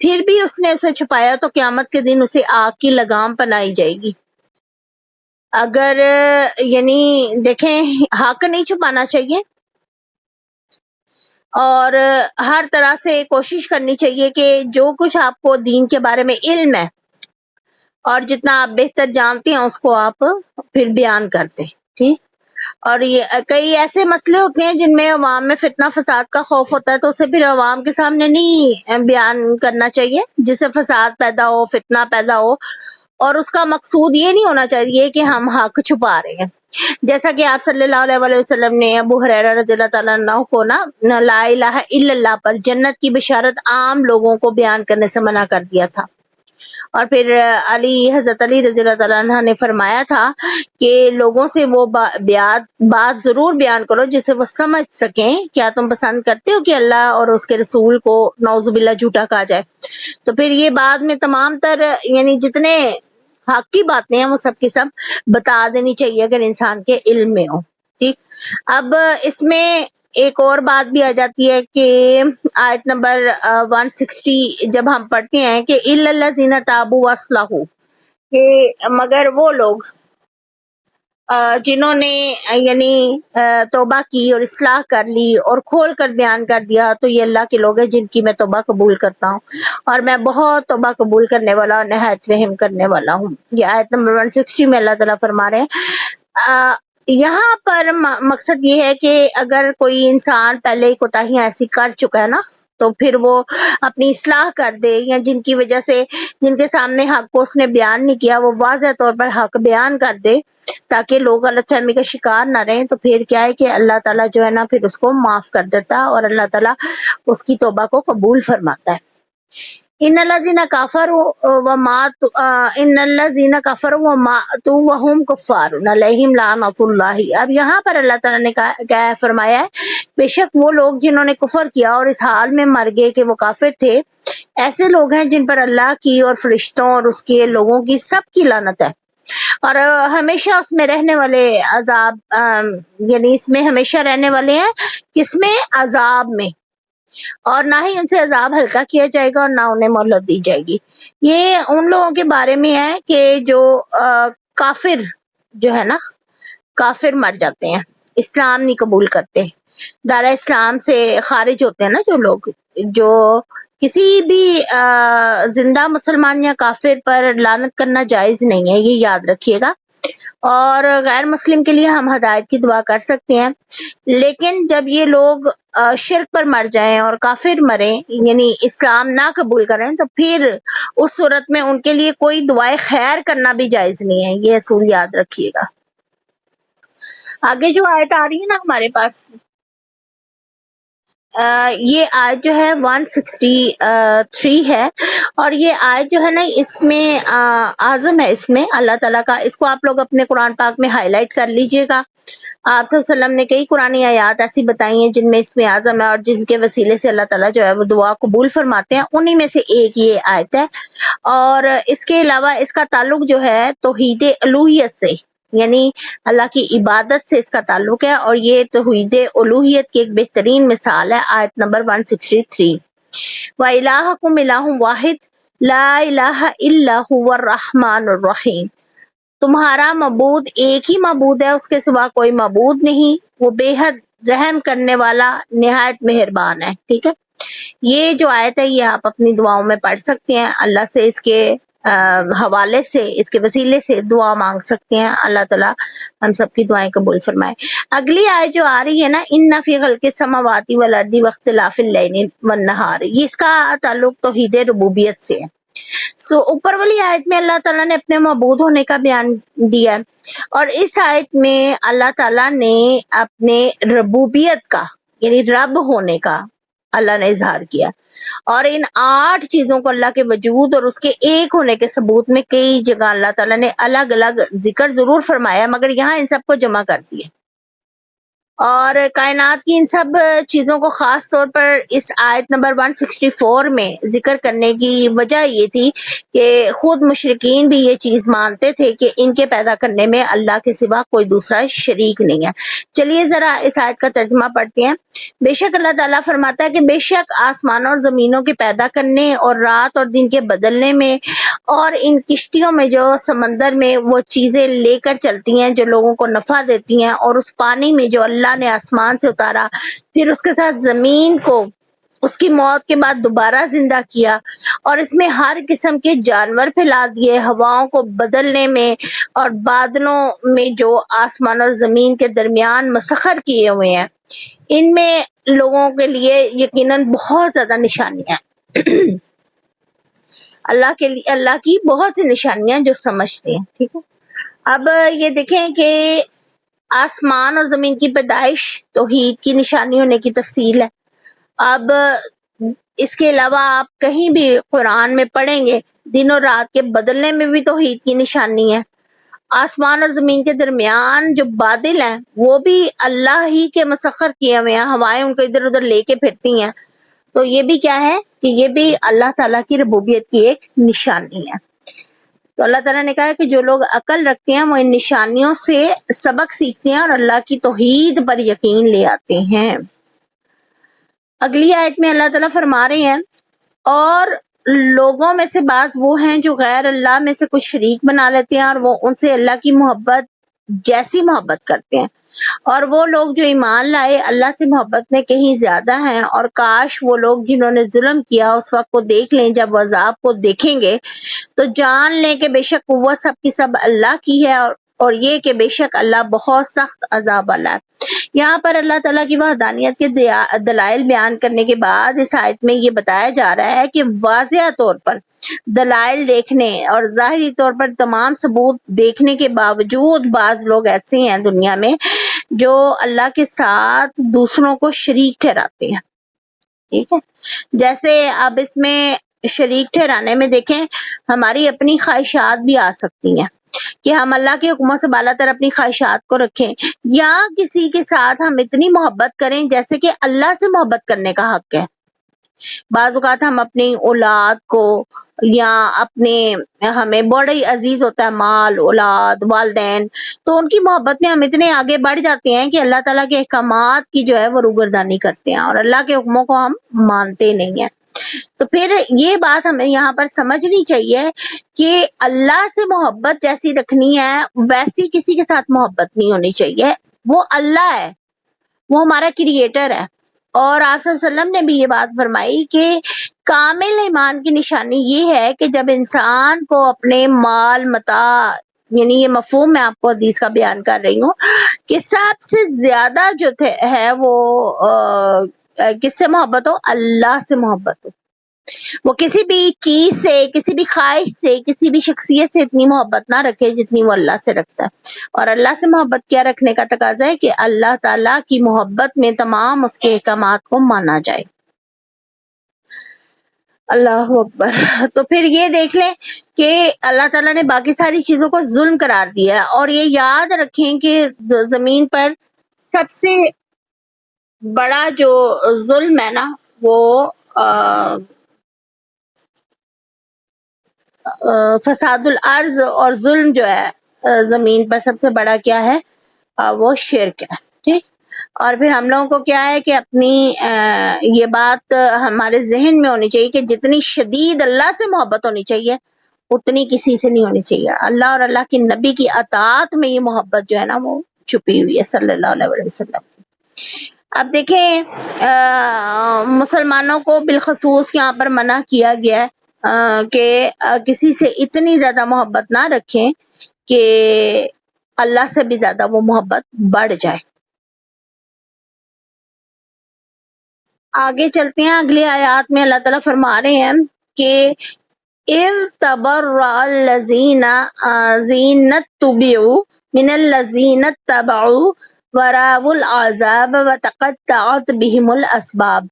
پھر بھی اس نے اسے چھپایا تو قیامت کے دن اسے آگ کی لگام پہنائی جائے گی۔ اگر یعنی دیکھیں حق نہیں چھپانا چاہیے، اور ہر طرح سے کوشش کرنی چاہیے کہ جو کچھ آپ کو دین کے بارے میں علم ہے اور جتنا آپ بہتر جانتے ہیں اس کو آپ پھر بیان کرتے، ٹھیک۔ اور یہ کئی ایسے مسئلے ہوتے ہیں جن میں عوام میں فتنہ فساد کا خوف ہوتا ہے، تو اسے پھر عوام کے سامنے نہیں بیان کرنا چاہیے جس سے فساد پیدا ہو، فتنہ پیدا ہو، اور اس کا مقصود یہ نہیں ہونا چاہیے کہ ہم حق چھپا رہے ہیں۔ جیسا کہ آپ صلی اللہ علیہ وسلم نے ابو ہریرہ رضی اللہ تعالیٰ عنہ کو نا لا الہ الا اللہ پر جنت کی بشارت عام لوگوں کو بیان کرنے سے منع کر دیا تھا۔ اور پھر حضرت علی رضی اللہ تعالیٰ عنہ نے فرمایا تھا کہ لوگوں سے وہ بات ضرور بیان کرو جسے وہ سمجھ سکیں۔ کیا تم پسند کرتے ہو کہ اللہ اور اس کے رسول کو نعوذ باللہ جھوٹا کہا جائے؟ تو پھر یہ بعد میں تمام تر یعنی جتنے حق کی باتیں ہیں وہ سب کی سب بتا دینی چاہیے اگر انسان کے علم میں ہو، ٹھیک۔ اب اس میں ایک اور بات بھی آ جاتی ہے کہ آیت نمبر 160 جب ہم پڑھتے ہیں کہ اِلَّا الَّذِينَ تَابُوا وَأَصْلَحُوا، کہ مگر وہ لوگ جنہوں نے یعنی توبہ کی اور اصلاح کر لی اور کھول کر بیان کر دیا، تو یہ اللہ کے لوگ ہیں جن کی میں توبہ قبول کرتا ہوں، اور میں بہت توبہ قبول کرنے والا اور نہایت رحم کرنے والا ہوں۔ یہ آیت نمبر 160 میں اللہ تعالیٰ فرما رہے ہیں۔ یہاں پر مقصد یہ ہے کہ اگر کوئی انسان پہلے کوتاہیاں ایسی کر چکا ہے نا، تو پھر وہ اپنی اصلاح کر دے، یا جن کی وجہ سے جن کے سامنے حق کو اس نے بیان نہیں کیا وہ واضح طور پر حق بیان کر دے تاکہ لوگ غلط فہمی کا شکار نہ رہیں، تو پھر کیا ہے کہ اللہ تعالیٰ جو ہے نا پھر اس کو معاف کر دیتا اور اللہ تعالیٰ اس کی توبہ کو قبول فرماتا ہے۔ ان الذین کفروا وهم کفار علیہم لعنۃ اللہ۔ اب یہاں پر اللہ تعالیٰ نے کیا فرمایا ہے، بے شک وہ لوگ جنہوں نے کفر کیا اور اس حال میں مر گئے کہ وہ کافر تھے، ایسے لوگ ہیں جن پر اللہ کی اور فرشتوں اور اس کے لوگوں کی سب کی لعنت ہے، اور ہمیشہ اس میں رہنے والے عذاب یعنی اس میں ہمیشہ رہنے والے ہیں، کس میں؟ عذاب میں، اور نہ ہی ان سے عذاب ہلکا کیا جائے گا اور نہ انہیں مہلت دی جائے گی۔ یہ ان لوگوں کے بارے میں ہے کہ جو کافر جو ہے نا، کافر مر جاتے ہیں، اسلام نہیں قبول کرتے، دارا اسلام سے خارج ہوتے ہیں نا جو لوگ، جو کسی بھی زندہ مسلمان یا کافر پر لعنت کرنا جائز نہیں ہے، یہ یاد رکھیے گا۔ اور غیر مسلم کے لیے ہم ہدایت کی دعا کر سکتے ہیں، لیکن جب یہ لوگ شرک پر مر جائیں اور کافر مریں یعنی اسلام نہ قبول کریں، تو پھر اس صورت میں ان کے لیے کوئی دعائے خیر کرنا بھی جائز نہیں ہے، یہ اصول یاد رکھیے گا۔ آگے جو آیت آ رہی ہے نا ہمارے پاس، یہ آیت جو ہے 163 ہے، اور یہ آیت جو ہے نا اس میں اعظم ہے، اس میں اللہ تعالیٰ کا، اس کو آپ لوگ اپنے قرآن پاک میں ہائی لائٹ کر لیجئے گا۔ آپ صلی اللہ علیہ وسلم نے کئی قرآنی آیات ایسی بتائی ہیں جن میں اس میں اعظم ہے اور جن کے وسیلے سے اللہ تعالیٰ جو ہے وہ دعا قبول فرماتے ہیں، انہی میں سے ایک یہ آیت ہے۔ اور اس کے علاوہ اس کا تعلق جو ہے توحید الوہیت سے، یعنی اللہ کی عبادت سے اس کا تعلق ہے، اور یہ توحید الوہیت کی ایک بہترین مثال ہے آیت نمبر 163۔ وَإِلَٰهُكُمْ إِلَٰهٌ وَاحِدٌ لَا إِلَٰهَ إِلَّا هُوَ الرَّحْمَٰنُ الرَّحِيمُ۔ تمہارا معبود ایک ہی معبود ہے، اس کے سوا کوئی معبود نہیں، وہ بے حد رحم کرنے والا نہایت مہربان ہے، ٹھیک ہے۔ یہ جو آیت ہے یہ آپ اپنی دعاؤں میں پڑھ سکتے ہیں، اللہ سے اس کے حوالے سے، اس کے وسیلے سے دعا مانگ سکتے ہیں، اللہ تعالیٰ ہم سب کی دعائیں قبول فرمائے۔ اگلی آیت جو آ رہی ہے نا، ان فی خلق السماوات والارض واختلاف اللیل والنہار، یہ اس کا تعلق توحید ربوبیت سے ہے۔ اوپر والی آیت میں اللہ تعالیٰ نے اپنے معبود ہونے کا بیان دیا ہے، اور اس آیت میں اللہ تعالیٰ نے اپنے ربوبیت کا یعنی رب ہونے کا اللہ نے اظہار کیا، اور ان 8 چیزوں کو اللہ کے وجود اور اس کے ایک ہونے کے ثبوت میں کئی جگہ اللہ تعالیٰ نے الگ الگ ذکر ضرور فرمایا، مگر یہاں ان سب کو جمع کر دیا۔ اور کائنات کی ان سب چیزوں کو خاص طور پر اس آیت نمبر 164 میں ذکر کرنے کی وجہ یہ تھی کہ خود مشرکین بھی یہ چیز مانتے تھے کہ ان کے پیدا کرنے میں اللہ کے سوا کوئی دوسرا شریک نہیں ہے۔ چلیے ذرا اس آیت کا ترجمہ پڑھتے ہیں۔ بے شک اللہ تعالیٰ فرماتا ہے کہ بے شک آسمانوں اور زمینوں کے پیدا کرنے اور رات اور دن کے بدلنے میں اور ان کشتیوں میں جو سمندر میں وہ چیزیں لے کر چلتی ہیں جو لوگوں کو نفع دیتی ہیں، اور اس پانی میں جو اللہ نے آسمان سے اتارا، پھر اس کے ساتھ زمین کو اس کی موت کے بعد دوبارہ زندہ کیا، اور اس میں ہر قسم کے جانور پھیلا دیے، ہواؤں کو بدلنے میں اور بادلوں میں جو آسمان اور زمین کے درمیان مسخر کیے ہوئے ہیں، ان میں لوگوں کے لیے یقیناً بہت زیادہ نشانیاں ہیں۔ اللہ کی بہت سی نشانیاں جو سمجھتے ہیں، ٹھیک ہے۔ اب یہ دیکھیں کہ آسمان اور زمین کی پیدائش توحید کی نشانی ہونے کی تفصیل ہے۔ اب اس کے علاوہ آپ کہیں بھی قرآن میں پڑھیں گے دن اور رات کے بدلنے میں بھی توحید کی نشانی ہے۔ آسمان اور زمین کے درمیان جو بادل ہیں وہ بھی اللہ ہی کے مسخر کیے ہوئے ہیں، ہوائیں ان کو ادھر ادھر لے کے پھرتی ہیں، تو یہ بھی کیا ہے کہ یہ بھی اللہ تعالیٰ کی ربوبیت کی ایک نشانی ہے۔ تو اللہ تعالیٰ نے کہا ہے کہ جو لوگ عقل رکھتے ہیں وہ ان نشانیوں سے سبق سیکھتے ہیں اور اللہ کی توحید پر یقین لے آتے ہیں۔ اگلی آیت میں اللہ تعالیٰ فرما رہے ہیں، اور لوگوں میں سے بعض وہ ہیں جو غیر اللہ میں سے کچھ شریک بنا لیتے ہیں اور وہ ان سے اللہ کی محبت جیسی محبت کرتے ہیں، اور وہ لوگ جو ایمان لائے اللہ سے محبت میں کہیں زیادہ ہیں، اور کاش وہ لوگ جنہوں نے ظلم کیا اس وقت کو دیکھ لیں جب وہ عذاب کو دیکھیں گے تو جان لیں کہ بے شک وہ سب کی سب اللہ کی ہے، اور یہ کہ بے شک اللہ بہت سخت عذاب والا ہے۔ یہاں پر اللہ تعالیٰ کی وحدانیت کے دلائل بیان کرنے کے بعد اس آیت میں یہ بتایا جا رہا ہے کہ واضح طور پر دلائل دیکھنے اور ظاہری طور پر تمام ثبوت دیکھنے کے باوجود بعض لوگ ایسے ہیں دنیا میں جو اللہ کے ساتھ دوسروں کو شریک ٹھہراتے ہیں، ٹھیک ہے۔ جیسے اب اس میں شریک ٹھہرانے میں دیکھیں ہماری اپنی خواہشات بھی آ سکتی ہیں کہ ہم اللہ کے حکموں سے بالا تر اپنی خواہشات کو رکھیں، یا کسی کے ساتھ ہم اتنی محبت کریں جیسے کہ اللہ سے محبت کرنے کا حق ہے۔ بعض اوقات ہم اپنی اولاد کو یا ہمیں بڑا ہی عزیز ہوتا ہے مال، اولاد، والدین، تو ان کی محبت میں ہم اتنے آگے بڑھ جاتے ہیں کہ اللہ تعالیٰ کے احکامات کی جو ہے وہ روگردانی کرتے ہیں اور اللہ کے حکموں کو ہم مانتے نہیں ہیں۔ تو پھر یہ بات ہمیں یہاں پر سمجھنی چاہیے کہ اللہ سے محبت جیسی رکھنی ہے ویسی کسی کے ساتھ محبت نہیں ہونی چاہیے۔ وہ اللہ ہے، وہ ہمارا کریٹر ہے، اور آپ صلی اللہ علیہ وسلم نے بھی یہ بات فرمائی کہ کامل ایمان کی نشانی یہ ہے کہ جب انسان کو اپنے مال متاع، یعنی یہ مفہوم میں آپ کو حدیث کا بیان کر رہی ہوں کہ سب سے زیادہ جو ہے وہ کس سے محبت ہو؟ اللہ سے محبت ہو۔ وہ کسی بھی چیز سے، کسی بھی خواہش سے، کسی بھی شخصیت سے اتنی محبت نہ رکھے جتنی وہ اللہ سے رکھتا ہے۔ اور اللہ سے محبت کیا رکھنے کا تقاضا ہے کہ اللہ تعالیٰ کی محبت میں تمام اس کے احکامات کو مانا جائے۔ اللہ اکبر۔ تو پھر یہ دیکھ لیں کہ اللہ تعالیٰ نے باقی ساری چیزوں کو ظلم قرار دیا ہے، اور یہ یاد رکھیں کہ زمین پر سب سے بڑا جو ظلم ہے نا وہ فساد الارض، اور ظلم جو ہے زمین پر سب سے بڑا کیا ہے؟ وہ شرک ہے، ٹھیک۔ اور پھر ہم لوگوں کو کیا ہے کہ اپنی یہ بات ہمارے ذہن میں ہونی چاہیے کہ جتنی شدید اللہ سے محبت ہونی چاہیے اتنی کسی سے نہیں ہونی چاہیے۔ اللہ اور اللہ کے نبی کی اطاعت میں یہ محبت جو ہے نا وہ چھپی ہوئی ہے صلی اللہ علیہ وسلم۔ اب دیکھیں مسلمانوں کو بالخصوص یہاں پر منع کیا گیا ہے کہ کسی سے اتنی زیادہ محبت نہ رکھیں کہ اللہ سے بھی زیادہ وہ محبت بڑھ جائے۔ آگے چلتے ہیں، اگلی آیات میں اللہ تعالیٰ فرما رہے ہیں کہ اِذْ تَبَرَّأَ الَّذِينَ اتُّبِعُوا مِنَ الَّذِينَ اتَّبَعُوا وراءوا العذاب وتقطعت بهم الاسباب،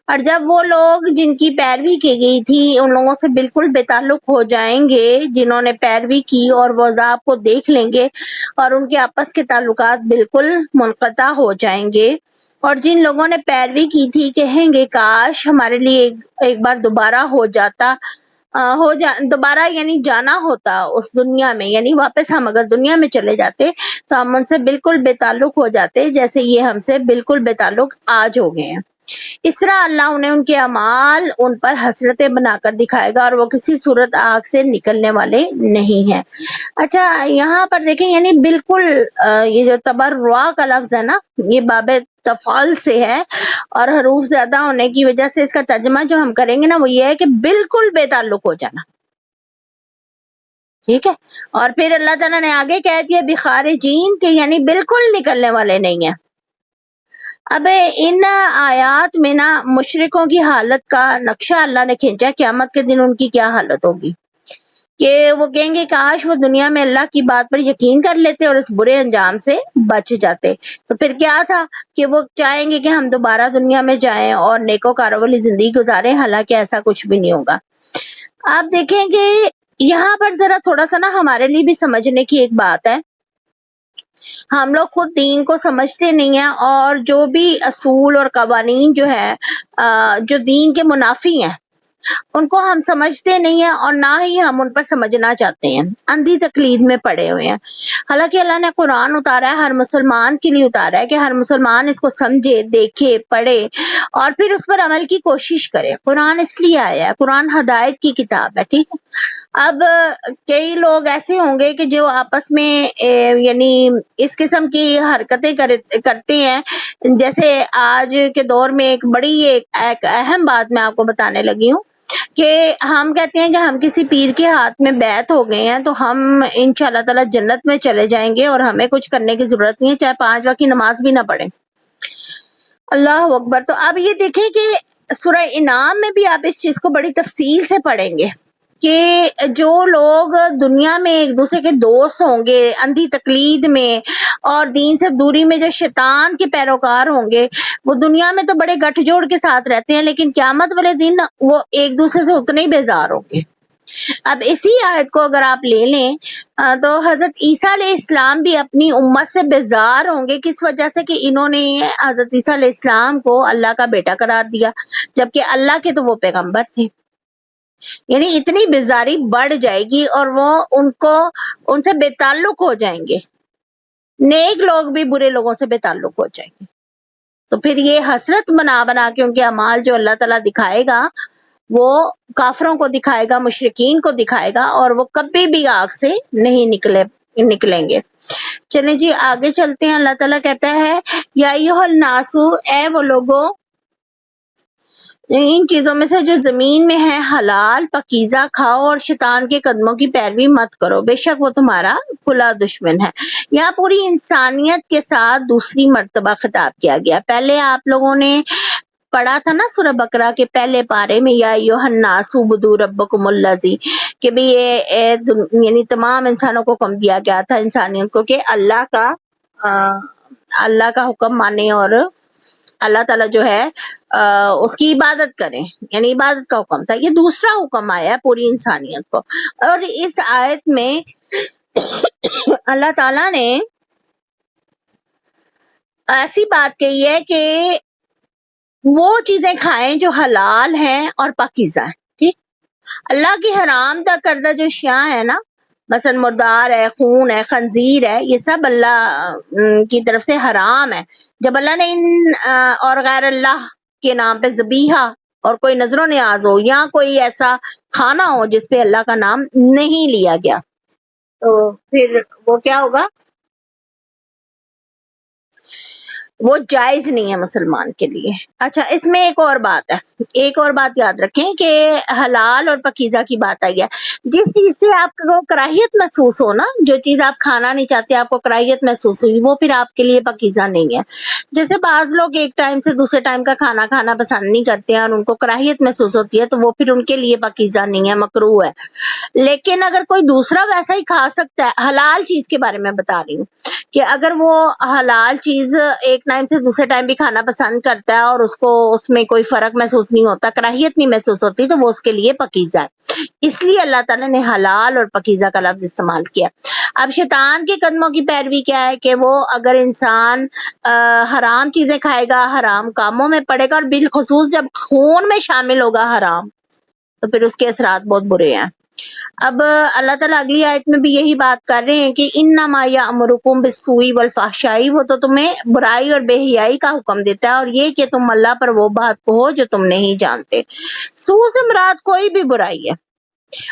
اور جب وہ لوگ جن کی پیروی کی گئی تھی ان لوگوں سے بالکل بے تعلق ہو جائیں گے جنہوں نے پیروی کی، اور وہ عذاب کو دیکھ لیں گے اور ان کے آپس کے تعلقات بالکل منقطع ہو جائیں گے، اور جن لوگوں نے پیروی کی تھی کہیں گے کاش ہمارے لیے ایک بار دوبارہ دوبارہ یعنی جانا ہوتا اس دنیا میں، یعنی واپس ہم اگر دنیا میں چلے جاتے تو ہم ان سے بالکل بے تعلق ہو جاتے جیسے یہ ہم سے بالکل بے تعلق آج ہو گئے ہیں۔ اس طرح اللہ انہیں ان کے اعمال ان پر حسرتیں بنا کر دکھائے گا اور وہ کسی صورت آگ سے نکلنے والے نہیں ہیں۔ اچھا یہاں پر دیکھیں یعنی بالکل یہ جو تبرع کا لفظ ہے نا یہ باب تفعل سے ہے، اور حروف زیادہ ہونے کی وجہ سے اس کا ترجمہ جو ہم کریں گے نا وہ یہ ہے کہ بالکل بے تعلق ہو جانا، ٹھیک ہے۔ اور پھر اللہ تعالیٰ نے آگے کہہ دیا بخارجین کہ یعنی بالکل نکلنے والے نہیں ہیں۔ اب ان آیات میں نا مشرکوں کی حالت کا نقشہ اللہ نے کھینچا، قیامت کے دن ان کی کیا حالت ہوگی، کہ وہ کہیں گے کاش وہ دنیا میں اللہ کی بات پر یقین کر لیتے اور اس برے انجام سے بچ جاتے۔ تو پھر کیا تھا کہ وہ چاہیں گے کہ ہم دوبارہ دنیا میں جائیں اور نیکوکاروں والی زندگی گزاریں، حالانکہ ایسا کچھ بھی نہیں ہوگا۔ آپ دیکھیں کہ یہاں پر ذرا تھوڑا سا نا ہمارے لیے بھی سمجھنے کی ایک بات ہے، ہم لوگ خود دین کو سمجھتے نہیں ہیں، اور جو بھی اصول اور قوانین جو ہے جو دین کے منافی ہیں ان کو ہم سمجھتے نہیں ہیں، اور نہ ہی ہم ان پر سمجھنا چاہتے ہیں، اندھی تقلید میں پڑے ہوئے ہیں۔ حالانکہ اللہ نے قرآن اتارا ہے، ہر مسلمان کے لیے اتارا ہے کہ ہر مسلمان اس کو سمجھے، دیکھے، پڑھے اور پھر اس پر عمل کی کوشش کرے۔ قرآن اس لیے آیا ہے، قرآن ہدایت کی کتاب ہے، ٹھیک ہے۔ اب کئی لوگ ایسے ہوں گے کہ جو آپس میں یعنی اس قسم کی حرکتیں کرتے ہیں، جیسے آج کے دور میں ایک بڑی ایک اہم بات میں آپ کو بتانے لگی ہوں کہ ہم کہتے ہیں کہ ہم کسی پیر کے ہاتھ میں بیعت ہو گئے ہیں تو ہم انشاءاللہ تعالی جنت میں چلے جائیں گے اور ہمیں کچھ کرنے کی ضرورت نہیں ہے، چاہے 5 وقت کی نماز بھی نہ پڑھیں۔ اللہ اکبر۔ تو اب یہ دیکھیں کہ سورہ انعام میں بھی آپ اس چیز کو بڑی تفصیل سے پڑھیں گے کہ جو لوگ دنیا میں ایک دوسرے کے دوست ہوں گے اندھی تقلید میں اور دین سے دوری میں، جو شیطان کے پیروکار ہوں گے، وہ دنیا میں تو بڑے گٹھ جوڑ کے ساتھ رہتے ہیں لیکن قیامت والے دن وہ ایک دوسرے سے اتنے ہی بیزار ہوں گے۔ اب اسی آیت کو اگر آپ لے لیں تو حضرت عیسیٰ علیہ السلام بھی اپنی امت سے بیزار ہوں گے، کس وجہ سے کہ انہوں نے حضرت عیسیٰ علیہ السلام کو اللہ کا بیٹا قرار دیا جبکہ اللہ کے تو وہ پیغمبر تھے۔ یعنی اتنی بیزاری بڑھ جائے گی اور وہ ان سے بے تعلق ہو جائیں گے، نیک لوگ بھی برے لوگوں سے بے تعلق ہو جائیں گے۔ تو پھر یہ حسرت بنا کے ان کے اعمال جو اللہ تعالیٰ دکھائے گا وہ کافروں کو دکھائے گا، مشرکین کو دکھائے گا، اور وہ کبھی بھی آگ سے نہیں نکلیں گے۔ چلیں جی آگے چلتے ہیں۔ اللہ تعالیٰ کہتا ہے یا ایھا الناس، اے وہ لوگوں، ان چیزوں میں سے جو زمین میں ہے حلال پاکیزہ کھاؤ اور شیطان کے قدموں کی پیروی مت کرو، بے شک وہ تمہارا کھلا دشمن ہے۔ یہاں پوری انسانیت کے ساتھ دوسری مرتبہ خطاب کیا گیا۔ پہلے آپ لوگوں نے پڑھا تھا نا سورہ بقرہ کے پہلے پارے میں یا ایھا الناس اعبدوا ربکم الذی، کہ بھی یہ یعنی تمام انسانوں کو حکم دیا گیا تھا، انسانیت کو، کہ اللہ کا حکم مانے اور اللہ تعالیٰ جو ہے اس کی عبادت کریں، یعنی عبادت کا حکم تھا۔ یہ دوسرا حکم آیا ہے پوری انسانیت کو، اور اس آیت میں اللہ تعالیٰ نے ایسی بات کہی ہے کہ وہ چیزیں کھائیں جو حلال ہیں اور پاکیزہ ہیں، ٹھیک۔ اللہ کی حرام تک کردہ جو اشیاء ہے نا، مثلا مردار ہے، خون ہے، خنزیر ہے، یہ سب اللہ کی طرف سے حرام ہے۔ جب اللہ نے ان اور غیر اللہ کے نام پہ ذبیحہ اور کوئی نظر و نیاز ہو یا کوئی ایسا کھانا ہو جس پہ اللہ کا نام نہیں لیا گیا تو پھر وہ کیا ہوگا؟ وہ جائز نہیں ہے مسلمان کے لیے۔ اچھا، اس میں ایک اور بات ہے، ایک اور بات یاد رکھیں کہ حلال اور پکیزہ کی بات آئی ہے۔ جس چیز سے آپ کو کراہیت محسوس ہو نا، جو چیز آپ کھانا نہیں چاہتے، آپ کو کراہیت محسوس ہوئی، وہ پھر آپ کے لیے پکیزہ نہیں ہے۔ جیسے بعض لوگ ایک ٹائم سے دوسرے ٹائم کا کھانا کھانا پسند نہیں کرتے ہیں اور ان کو کراہیت محسوس ہوتی ہے، تو وہ پھر ان کے لیے پکیزہ نہیں ہے، مکروہ ہے۔ لیکن اگر کوئی دوسرا ویسا ہی کھا سکتا ہے، حلال چیز کے بارے میں بتا رہی ہوں کہ اگر وہ حلال چیز ایک ٹائم سے دوسرے ٹائم بھی کھانا پسند کرتا ہے اور اس کو اس میں کوئی فرق محسوس نہیں ہوتا، کراہیت نہیں محسوس ہوتی، تو وہ اس کے لیے پکیزہ ہے۔ اس لیے اللہ تعالیٰ نے حلال اور پکیزہ کا لفظ استعمال کیا۔ اب شیطان کے قدموں کی پیروی کیا ہے کہ وہ اگر انسان حرام چیزیں کھائے گا، حرام کاموں میں پڑے گا، اور بالخصوص جب خون میں شامل ہوگا حرام، تو پھر اس کے اثرات بہت برے ہیں۔ اب اللہ تعالیٰ اگلی آیت میں بھی یہی بات کر رہے ہیں کہ انما یأمرکم بالسوء والفحشاء، وہ تو تمہیں برائی اور بے حیائی کا حکم دیتا ہے، اور یہ کہ تم اللہ پر وہ بات کہو جو تم نہیں جانتے۔ سوء سے مراد کوئی بھی برائی ہے،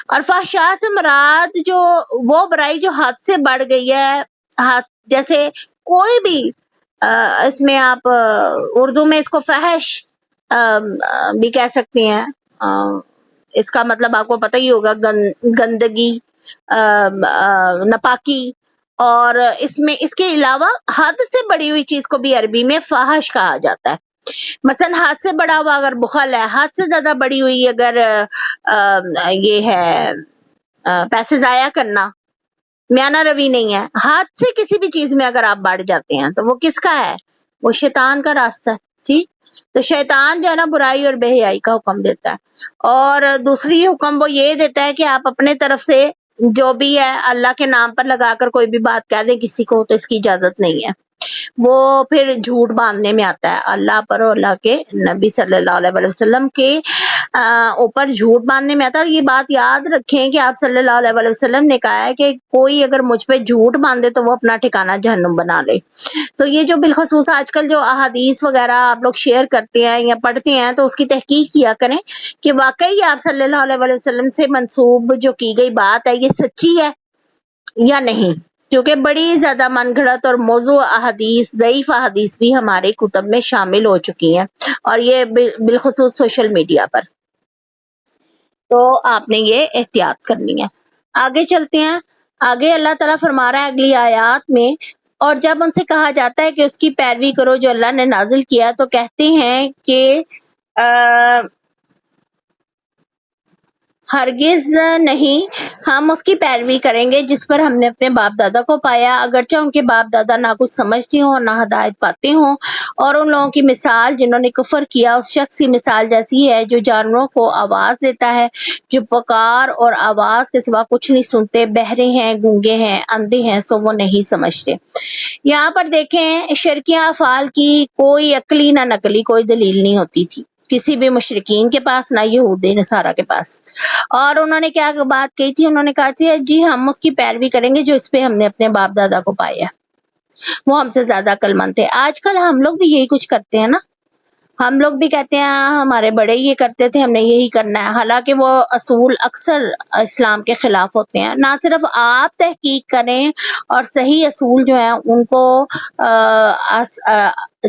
اور فحشاء سے مراد جو وہ برائی جو حد سے بڑھ گئی ہے، جیسے کوئی بھی اس میں آپ اردو میں اس کو فحش بھی کہہ سکتے ہیں، اس کا مطلب آپ کو پتہ ہی ہوگا، گندگی، نپاکی، اور اس کے علاوہ حد سے بڑی ہوئی چیز کو بھی عربی میں فحش کہا جاتا ہے۔ مثلا حد سے بڑا ہوا اگر بخل ہے، حد سے زیادہ بڑی ہوئی اگر یہ ہے پیسے ضائع کرنا، میانہ روی نہیں ہے، حد سے کسی بھی چیز میں اگر آپ بڑھ جاتے ہیں تو وہ کس کا ہے؟ وہ شیطان کا راستہ ہے۔ ٹھیک، تو شیطان جو ہے نا برائی اور بے حیائی کا حکم دیتا ہے، اور دوسری حکم وہ یہ دیتا ہے کہ آپ اپنے طرف سے جو بھی ہے اللہ کے نام پر لگا کر کوئی بھی بات کہہ دیں کسی کو، تو اس کی اجازت نہیں ہے۔ وہ پھر جھوٹ باندھنے میں آتا ہے، اللہ پر اور اللہ کے نبی صلی اللہ علیہ وسلم کے اوپر جھوٹ باندھنے میں آتا ہے۔ اور یہ بات یاد رکھیں کہ آپ صلی اللہ علیہ وسلم نے کہا ہے کہ کوئی اگر مجھ پہ جھوٹ باندھے تو وہ اپنا ٹھکانہ جہنم بنا لے۔ تو یہ جو بالخصوص آج کل جو احادیث وغیرہ آپ لوگ شیئر کرتے ہیں یا پڑھتے ہیں، تو اس کی تحقیق کیا کریں کہ واقعی آپ صلی اللہ علیہ وسلم سے منسوب جو کی گئی بات ہے یہ سچی ہے یا نہیں، کیونکہ بڑی زیادہ من گھڑت اور موضوع احادیث، ضعیف احادیث بھی ہمارے کتب میں شامل ہو چکی ہیں، اور یہ بالخصوص سوشل میڈیا پر، تو آپ نے یہ احتیاط کرنی ہے۔ آگے چلتے ہیں، آگے اللہ تعالیٰ فرما رہا ہے اگلی آیات میں، اور جب ان سے کہا جاتا ہے کہ اس کی پیروی کرو جو اللہ نے نازل کیا، تو کہتے ہیں کہ ہرگز نہیں، ہم اس کی پیروی کریں گے جس پر ہم نے اپنے باپ دادا کو پایا، اگرچہ ان کے باپ دادا نہ کچھ سمجھتے ہوں اور نہ ہدایت پاتے ہوں، اور ان لوگوں کی مثال جنہوں نے کفر کیا اس شخص کی مثال جیسی ہے جو جانوروں کو آواز دیتا ہے، جو پکار اور آواز کے سوا کچھ نہیں سنتے، بہرے ہیں، گونگے ہیں، اندھے ہیں، سو وہ نہیں سمجھتے۔ یہاں پر دیکھیں شرکیہ افعال کی کوئی عقلی نہ نقلی کوئی دلیل نہیں ہوتی تھی کسی بھی مشرکین کے پاس، نہ یہود نصارہ کے پاس، اور انہوں نے کیا بات کہی تھی؟ انہوں نے کہا تھی جی ہم اس کی پیروی کریں گے جو اس پہ ہم نے اپنے باپ دادا کو پایا، وہ ہم سے زیادہ عقل مند تھے۔ آج کل ہم لوگ بھی یہی کچھ کرتے ہیں نا، ہم لوگ بھی کہتے ہیں ہمارے بڑے یہ کرتے تھے ہم نے یہی کرنا ہے، حالانکہ وہ اصول اکثر اسلام کے خلاف ہوتے ہیں۔ نہ صرف آپ تحقیق کریں اور صحیح اصول جو ہیں ان کو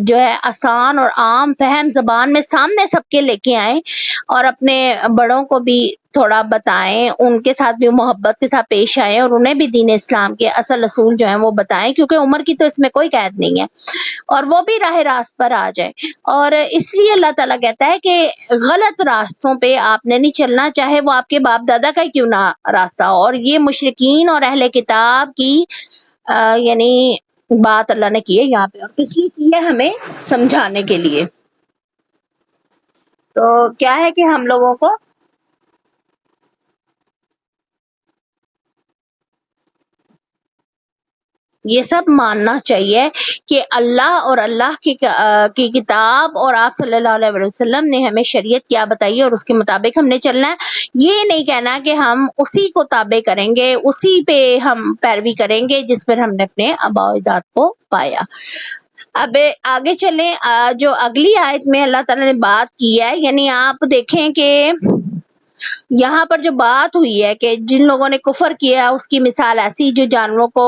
جو ہے آسان اور عام فہم زبان میں سامنے سب کے لے کے آئیں، اور اپنے بڑوں کو بھی تھوڑا بتائیں، ان کے ساتھ بھی محبت کے ساتھ پیش آئیں، اور انہیں بھی دین اسلام کے اصل اصول جو ہیں وہ بتائیں، کیونکہ عمر کی تو اس میں کوئی قید نہیں ہے، اور وہ بھی راہ راست پر آ جائیں۔ اور اس لیے اللہ تعالیٰ کہتا ہے کہ غلط راستوں پہ آپ نے نہیں چلنا، چاہے وہ آپ کے باپ دادا کا ہی کیوں نہ راستہ ہو۔ اور یہ مشرکین اور اہل کتاب کی یعنی بات اللہ نے کی ہے یہاں پہ، اور کس لیے کی ہے؟ ہمیں سمجھانے کے لیے۔ تو کیا ہے کہ ہم لوگوں کو یہ سب ماننا چاہیے کہ اللہ اور اللہ کی کتاب اور آپ صلی اللہ علیہ وسلم نے ہمیں شریعت کیا بتائی اور اس کے مطابق ہم نے چلنا ہے۔ یہ نہیں کہنا کہ ہم اسی کو تابع کریں گے، اسی پہ ہم پیروی کریں گے جس پر ہم نے اپنے آباء و اجداد کو پایا۔ اب آگے چلیں، جو اگلی آیت میں اللہ تعالیٰ نے بات کی ہے، یعنی آپ دیکھیں کہ یہاں پر جو بات ہوئی ہے کہ جن لوگوں نے کفر کیا اس کی مثال ایسی جو جانوروں کو